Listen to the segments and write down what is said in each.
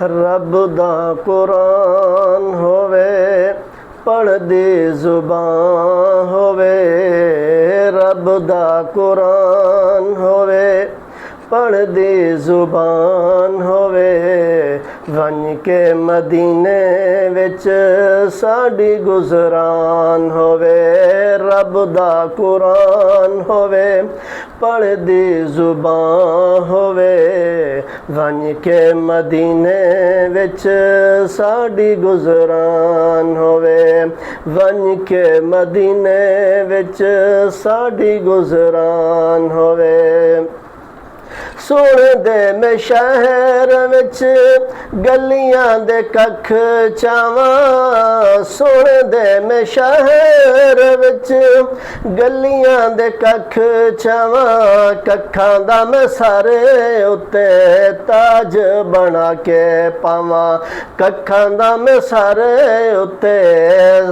रब दा कुरान होवे पढ़दी जुबान होवे, रब दा कुरान होवे पढ़दी जुबान होवे। वन के मदीने विच साडी गुजरान होवे, रब दा कुरान होवे पढ़दी जुबान होवे। वन के मदीने विच साडी गुजरान होवे, वन के मदीने विच साडी गुजरान होवे। सुन दे मैं शहर विच गलियां दे कख चावां, सुन दे मैं शहर विच गलियां दे कख चावां। कखां दा मैं सारे उत्ते ताज बना के पावां, कखां दा मैं सारे उत्ते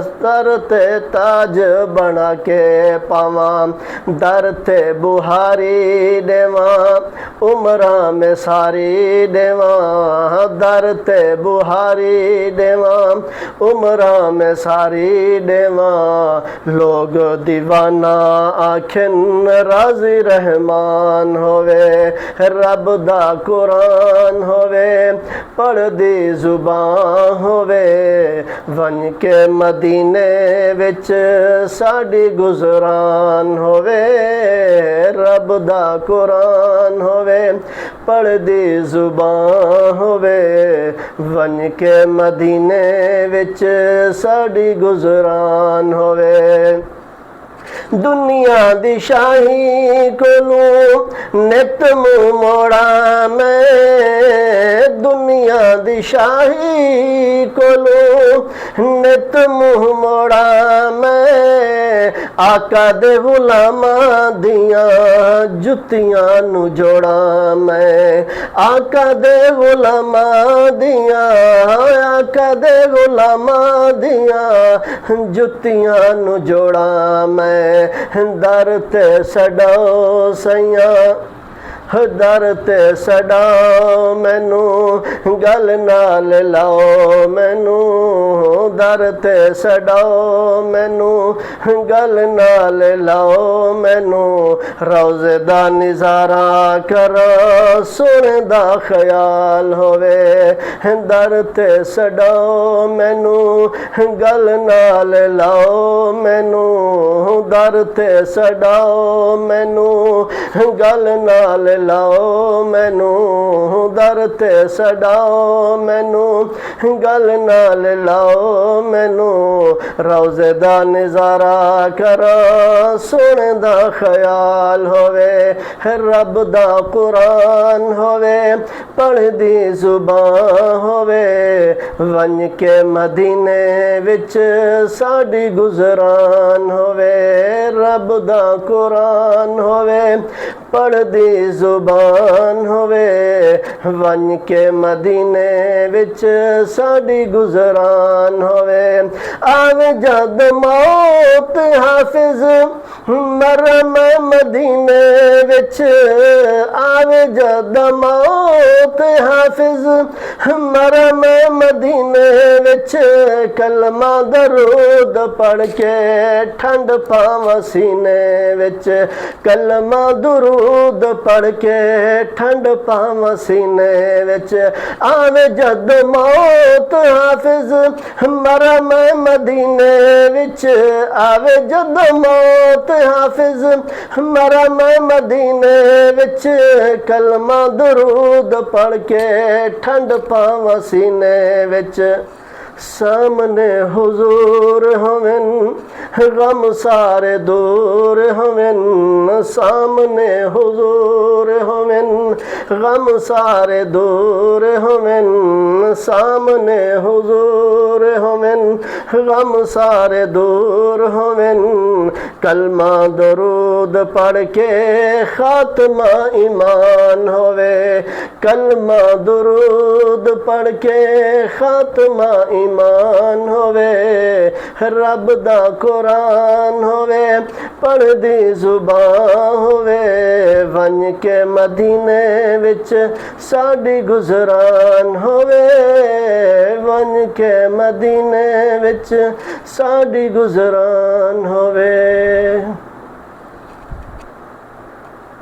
सर ते ताज बना के पावां। दर ते बुहारी देवां उमरां में सारी देवां, दर ते बुहारी देवां उमरां में सारी देवां। लोग दीवाना आखन राजी रहमान होवे, रब दा कुरान होवे पढ़दी जुबान होवे। वन के मदीने विच साडी गुजरान होवे, रब दा कुरान होवे पढ़दी जुबान होवे। वन के मदीने विच साडी गुजरान होवे। दुनिया दी शाही कोलों नित मुँह मोड़ा मैं, दुनिया दी शाही कोलों नित मुँह मोड़ा मैं। आका दे गुलामां दियां जुत्तियां नू जोड़ा मैं, आका दे गुलामां दियां, आका दे गुलामां दियां जुत्तियां नू जोड़ा मैं। दर ते सड़ाओ सैयां, दर ते सड़ाओ मैनू गल नाल लाओ मैनू, दर ते सड़ाओ मैनू गल नाल लाओ मैनू। रोज़े दा नज़ारा करो सोने दा ख्याल होवे, दर ते सड़ाओ मैनू गल नाल लाओ मैनू, दर ते सड़ाओ मैनू गल नाल लाओ मैनू, दर ते सड़ाओ मैनू गल नाल लाओ मैनू। रोज़े दा नज़ारा करो सोने दा ख्याल होवे, रब दा कुरान होवे पढ़दी जुबान होवे। वन के मदीने विच साडी गुजरान होवे, रब दा कुरान होवे पढ़दी जुबान होवे। वन के मदीने विच साडी गुजरान होवे। आवे जद मौत हाफिज मरम मदीने विच, आवे जद मौत हाफिज मरम मदीने विच। कलमा दरूद पढ़ के ठंड पावां सीने विच, कलमा दरूद पढ़ के ठंड पावां सीने विच। आवे जद मौत हाफिज मरम मदीने विच, आवे जद मौत हाफिज मरम मदीने विच। कलमा दरूद पढ़ के ठंड पावां सीने विच। सामने हुजूर हवन गम सारे दूर हवन, सामने हुजूर हवन गम सारे दूर हवन, सामने हुजूर हवन गम सारे दूर हवन। कलमा दरूद पढ़ के खात्मा ईमान होवे, कलमा दरूद पढ़ के खात्मा ईमान होवे। रब दा कुरान होवे पढ़दी जुबान होवे। वन के मदीने विच साडी गुजरान होवे। ਬਣ ਕੇ ਮਦੀਨੇ ਵਿੱਚ ਸਾਡੀ ਗੁਜ਼ਰਾਨ ਹੋਵੇ।